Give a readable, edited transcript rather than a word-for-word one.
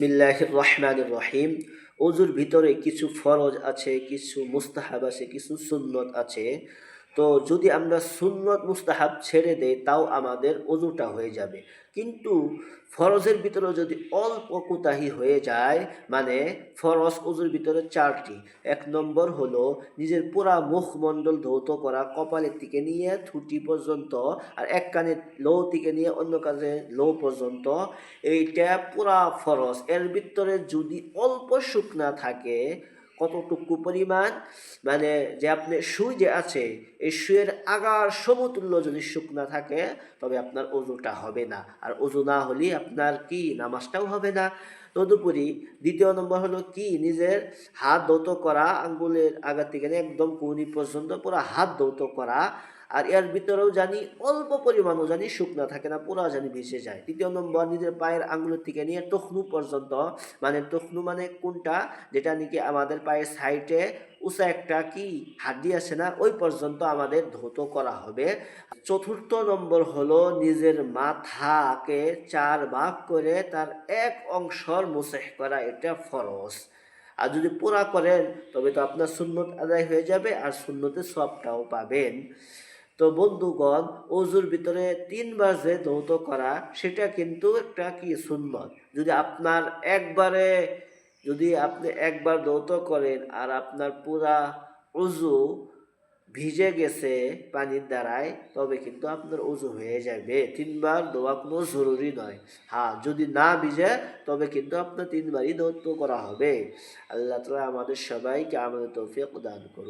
বিসমিল্লাহির রহমানির রহিম। অজুর ভিতরে কিছু ফরজ আছে, কিছু মুস্তাহাব আছে, কিছু সুন্নত আছে। তো যদি আমরা সুন্নত মুস্তাহাব ছেড়ে দেই তাও আমাদের অজুটা হয়ে যাবে। কিন্তু ফরজের ভিতরে যদি অল্প কোতাহি হয়ে যায়, মানে ফরজ অজুর ভিতরে চারটি। এক নম্বর হলো নিজের পুরা মুখমণ্ডল ধৌত করা, কপালের থেকে নিয়ে থুটি পর্যন্ত, আর এক কানের লো থেকে নিয়ে অন্য কানের লো পর্যন্ত। এইটা পুরা ফরজ। এর ভিতরে যদি অল্প শুকনা থাকে, কতটুকু পরিমাণ, মানে যে আপনি সুই যে আছে, এই সুইয়ের আগার সমতুল্য যদি শুকনা থাকে, তবে আপনার অজুটা হবে না। আর অজু না হলে আপনার কি নামাজটাও হবে না। তদুপরি দ্বিতীয় নম্বর হলো কি, নিজের হাত ধৌত করা, আঙ্গুলের আগা থেকে একদম কনুই পর্যন্ত পুরো হাত ধৌত করা। আর এর ভিতরেও জানি অল্প পরিমাণও জানি শুকনা থাকে না, পুরা জানি ভেসে যায়। তৃতীয় নম্বর, নিজের পায়ের আঙ্গুলের থেকে নিয়ে টখনু পর্যন্ত, মানে টখনু মানে কোনটা, যেটা নাকি আমাদের পায়ের সাইডে উঁচা একটা কি হাড্ডি আছে না, ওই পর্যন্ত আমাদের ধৌত করা হবে। চতুর্থ নম্বর হলো নিজের মাথাকে চার ভাগ করে তার এক অংশর মুসেহ করা, এটা ফরজ। আর যদি পুরা করেন তবে তো আপনার সুন্নত আদায় হয়ে যাবে, আর সুন্নতের সবটাও পাবেন। তো বন্ধুগণ, অজুর ভিতরে তিনবার যে ধৌত করা, সেটা কিন্তু একটা কি সুন্নত। যদি আপনি একবার ধৌত করেন আর আপনার পুরা অজু ভিজে গেছে পানির দ্বারায়, তবে কিন্তু আপনার অজু হয়ে যাবে। তিনবার ধোয়া কোনো জরুরি নয়। হ্যাঁ, যদি না ভিজে তবে কিন্তু আপনার তিনবারই ধৌত করা হবে। আল্লাহ তাআলা আমাদের সবাইকে আমলের তৌফিক দান করুন।